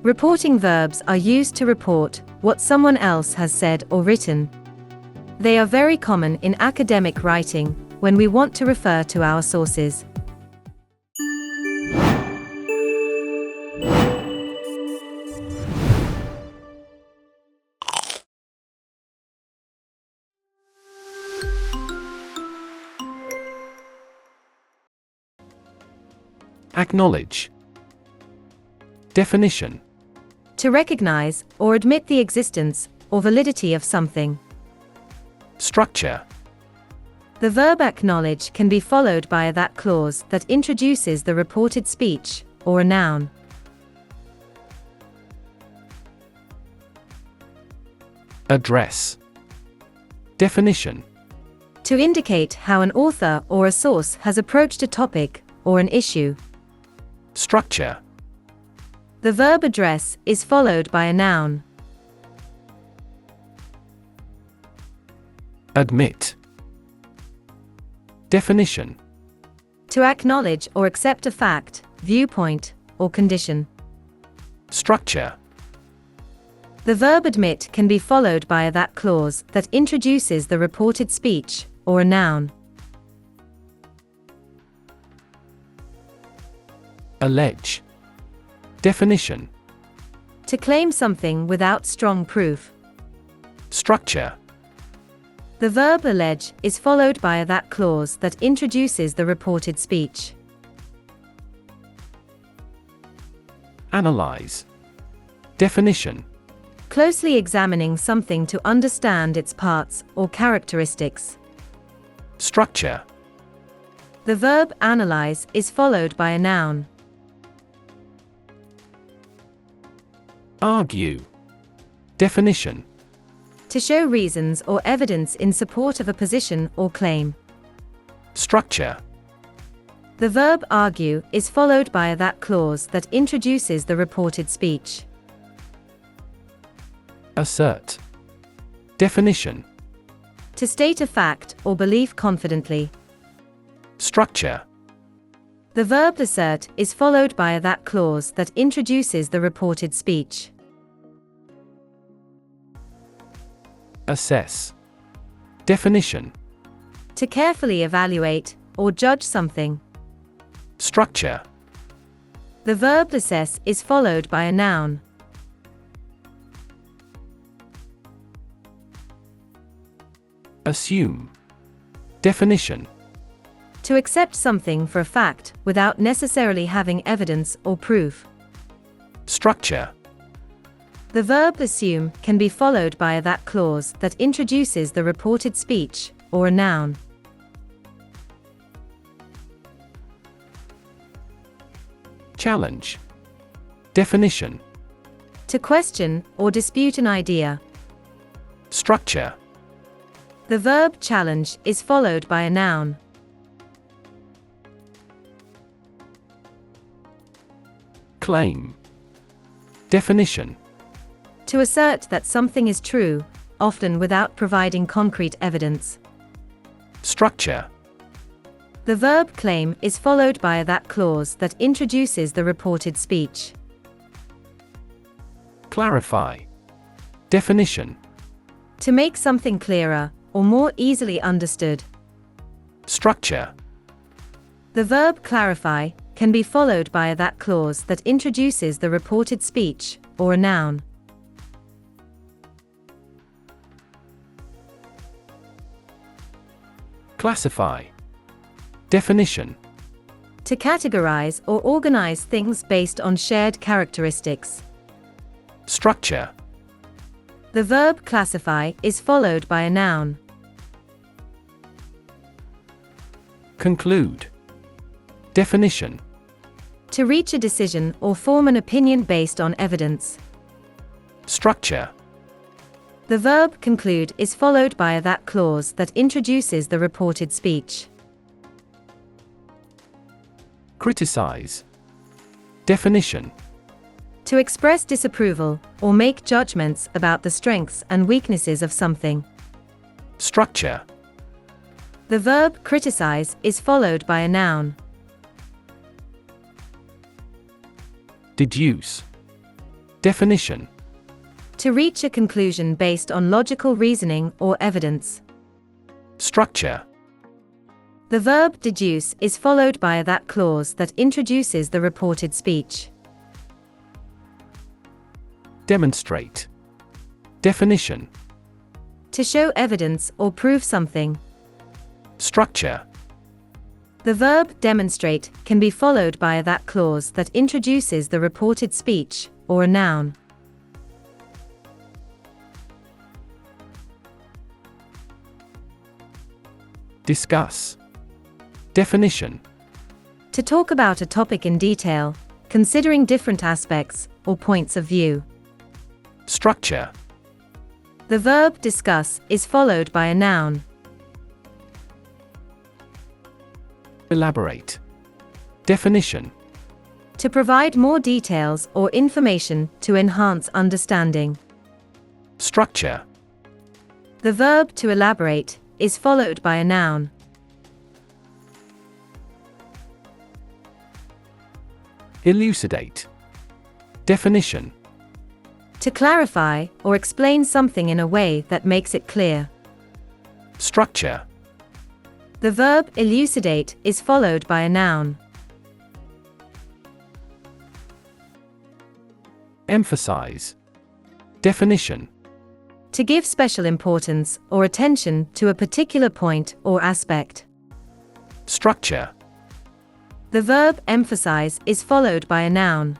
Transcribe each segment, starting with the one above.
Reporting verbs are used to report what someone else has said or written. They are very common in academic writing when we want to refer to our sources. Acknowledge. Definition: To recognize or admit the existence or validity of something. Structure: The verb acknowledge can be followed by a that clause that introduces the reported speech, or a noun. Address. Definition: To indicate how an author or a source has approached a topic or an issue. Structure: The verb address is followed by a noun. Admit. Definition: To acknowledge or accept a fact, viewpoint, or condition. Structure: The verb admit can be followed by a that clause that introduces the reported speech, or a noun. Allege. Definition: To claim something without strong proof. Structure: The verb allege is followed by a that clause that introduces the reported speech. Analyse. Definition: Closely examining something to understand its parts or characteristics. Structure: The verb analyze is followed by a noun. Argue. Definition: To show reasons or evidence in support of a position or claim. Structure: The verb argue is followed by a that clause that introduces the reported speech. Assert. Definition: To state a fact or belief confidently. Structure: The verb assert is followed by a that clause that introduces the reported speech. Assess. Definition: To carefully evaluate or judge something. Structure: The verb assess is followed by a noun. Assume. Definition: To accept something for a fact without necessarily having evidence or proof. Structure: The verb assume can be followed by a that clause that introduces the reported speech, or a noun. Challenge. Definition: To question or dispute an idea. Structure: The verb challenge is followed by a noun. Claim. Definition: To assert that something is true, often without providing concrete evidence. Structure: The verb claim is followed by a that clause that introduces the reported speech. Clarify. Definition: To make something clearer, or more easily understood. Structure: The verb clarify can be followed by a that clause that introduces the reported speech, or a noun. Classify. Definition: To categorize or organize things based on shared characteristics. Structure: The verb classify is followed by a noun. Conclude. Definition: To reach a decision or form an opinion based on evidence. Structure: The verb conclude is followed by a that clause that introduces the reported speech. Criticise. Definition: To express disapproval, or make judgments about the strengths and weaknesses of something. Structure: The verb criticize is followed by a noun. Deduce. Definition. To reach a conclusion based on logical reasoning or evidence. Structure. The verb deduce is followed by a that clause that introduces the reported speech. Demonstrate. Definition. To show evidence or prove something. Structure. The verb demonstrate can be followed by a that clause that introduces the reported speech, or a noun. Discuss. Definition. To talk about a topic in detail, considering different aspects or points of view. Structure. The verb discuss is followed by a noun. Elaborate. Definition. To provide more details or information to enhance understanding. Structure. The verb to elaborate is followed by a noun. Elucidate. Definition. To clarify or explain something in a way that makes it clear. Structure. The verb elucidate is followed by a noun. Emphasise. Definition. To give special importance or attention to a particular point or aspect. Structure. The verb emphasize is followed by a noun.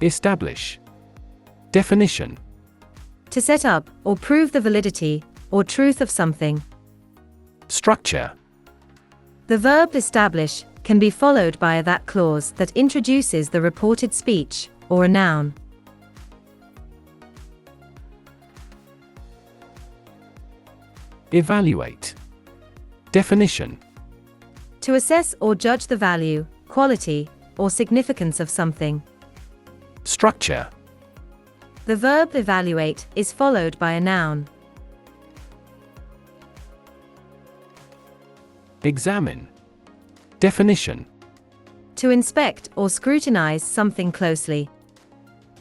Establish. Definition. To set up or prove the validity or truth of something. Structure. The verb establish can be followed by a that clause that introduces the reported speech, or a noun. Evaluate. Definition. To assess or judge the value, quality, or significance of something. Structure. The verb evaluate is followed by a noun. Examine. Definition. To inspect or scrutinize something closely.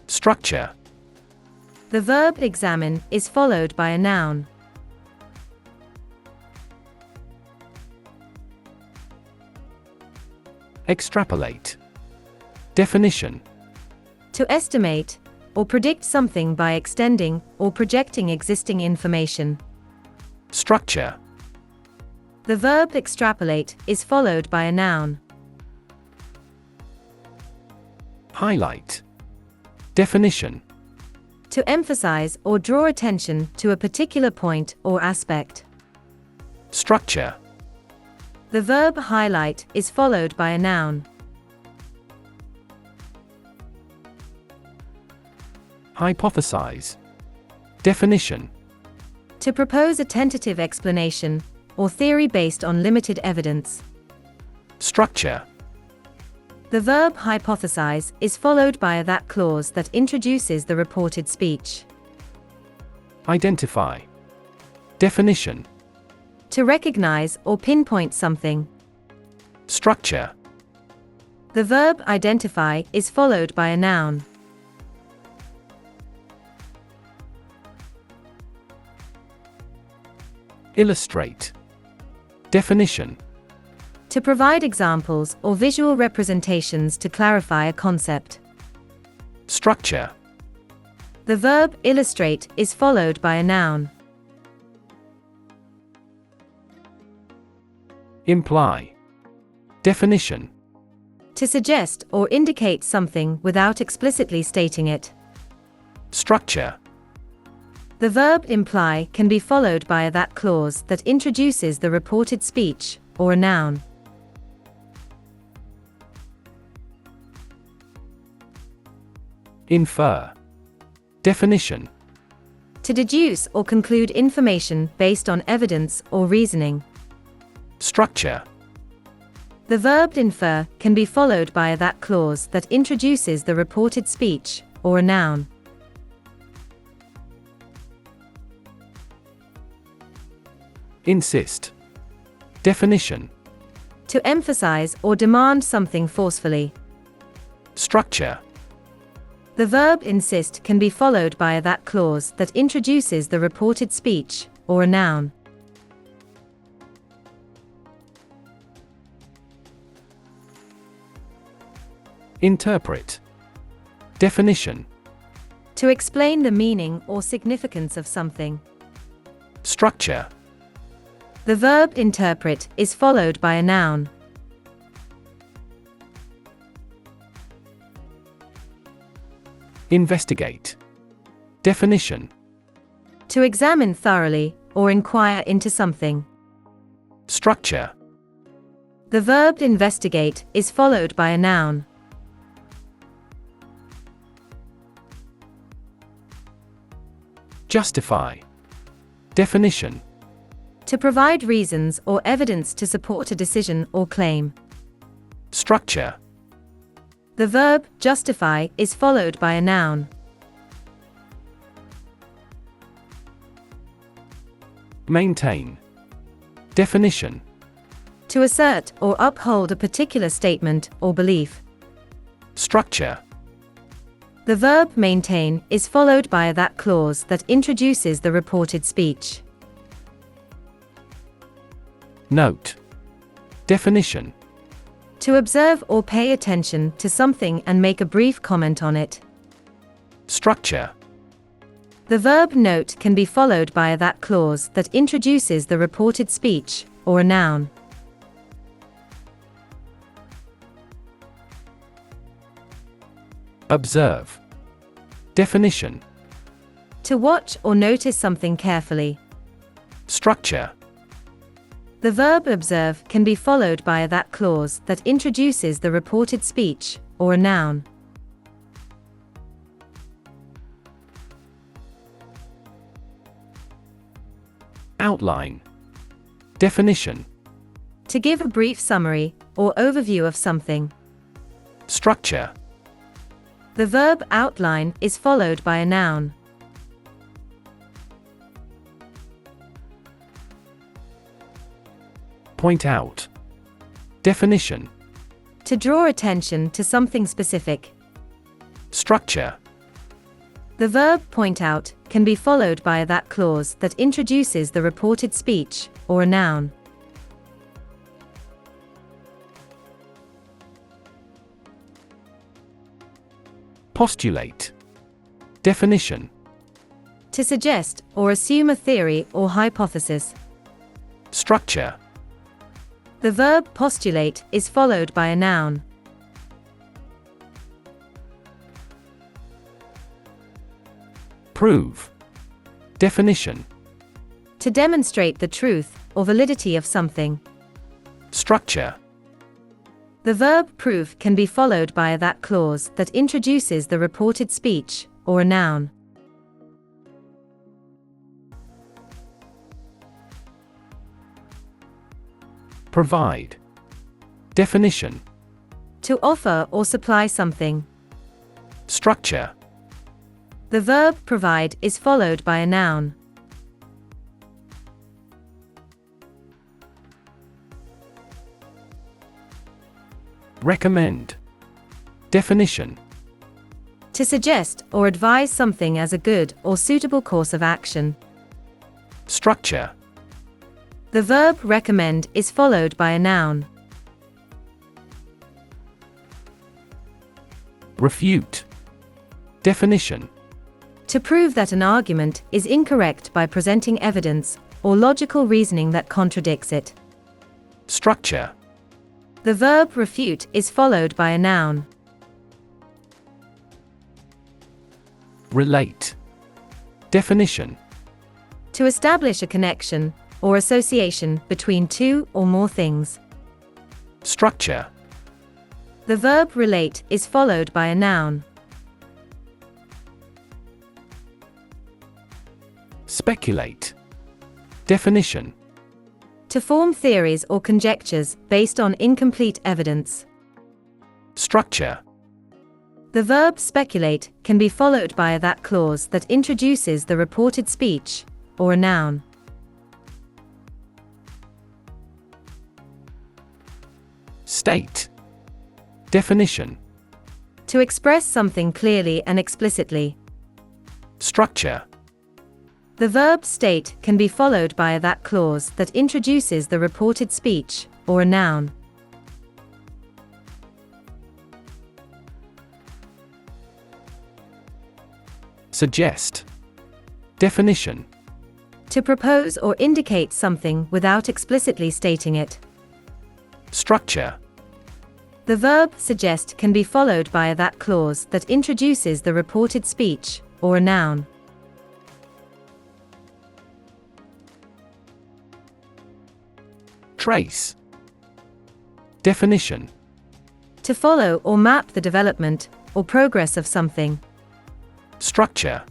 Structure. The verb examine is followed by a noun. Extrapolate. Definition. To estimate or predict something by extending or projecting existing information. Structure. The verb extrapolate is followed by a noun. Highlight. Definition. To emphasize or draw attention to a particular point or aspect. Structure. The verb highlight is followed by a noun. Hypothesise. Definition. To propose a tentative explanation or theory based on limited evidence. Structure. The verb hypothesize is followed by a that clause that introduces the reported speech. Identify. Definition. To recognize or pinpoint something. Structure. The verb identify is followed by a noun. Illustrate. Definition. To provide examples or visual representations to clarify a concept. Structure. The verb illustrate is followed by a noun. Imply. Definition. To suggest or indicate something without explicitly stating it. Structure. The verb imply can be followed by a that clause that introduces the reported speech, or a noun. Infer. Definition. To deduce or conclude information based on evidence or reasoning. Structure. The verb infer can be followed by a that clause that introduces the reported speech, or a noun. Insist. Definition. To emphasize or demand something forcefully. Structure. The verb insist can be followed by a that clause that introduces the reported speech, or a noun. Interpret. Definition. To explain the meaning or significance of something. Structure. The verb interpret is followed by a noun. Investigate. Definition. To examine thoroughly, or inquire into something. Structure. The verb investigate is followed by a noun. Justify. Definition. To provide reasons or evidence to support a decision or claim. Structure. The verb justify is followed by a noun. Maintain. Definition. To assert or uphold a particular statement or belief. Structure. The verb maintain is followed by a that clause that introduces the reported speech. Note. Definition. To observe or pay attention to something and make a brief comment on it. Structure. The verb note can be followed by a that clause that introduces the reported speech, or a noun. Observe. Definition. To watch or notice something carefully. Structure. The verb observe can be followed by a that clause that introduces the reported speech, or a noun. Outline. Definition. To give a brief summary, or overview of something. Structure. The verb outline is followed by a noun. Point out. Definition. To draw attention to something specific. Structure. The verb point out can be followed by a that clause that introduces the reported speech, or a noun. Postulate. Definition. To suggest or assume a theory or hypothesis. Structure. The verb postulate is followed by a noun. Prove. Definition. To demonstrate the truth or validity of something. Structure. The verb prove can be followed by a that clause that introduces the reported speech, or a noun. Provide. Definition. To offer or supply something. Structure. The verb provide is followed by a noun. Recommend. Definition. To suggest or advise something as a good or suitable course of action. Structure. The verb recommend is followed by a noun. Refute. Definition. To prove that an argument is incorrect by presenting evidence or logical reasoning that contradicts it. Structure. The verb refute is followed by a noun. Relate. Definition. To establish a connection or association between two or more things. Structure. The verb relate is followed by a noun. Speculate. Definition. To form theories or conjectures based on incomplete evidence. Structure. The verb speculate can be followed by a that clause that introduces the reported speech, or a noun. State. Definition. To express something clearly and explicitly. Structure. The verb state can be followed by a that clause that introduces the reported speech, or a noun. Suggest. Definition. To propose or indicate something without explicitly stating it. Structure. The verb suggest can be followed by a that clause that introduces the reported speech, or a noun. Trace. Definition. To follow or map the development or progress of something. Structure.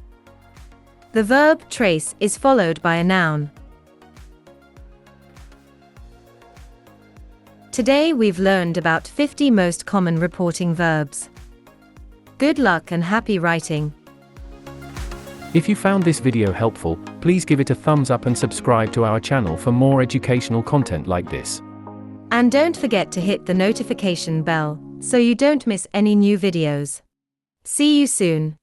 The verb trace is followed by a noun. Today we've learned about 50 most common reporting verbs. Good luck and happy writing. If you found this video helpful, please give it a thumbs up and subscribe to our channel for more educational content like this. And don't forget to hit the notification bell, so you don't miss any new videos. See you soon.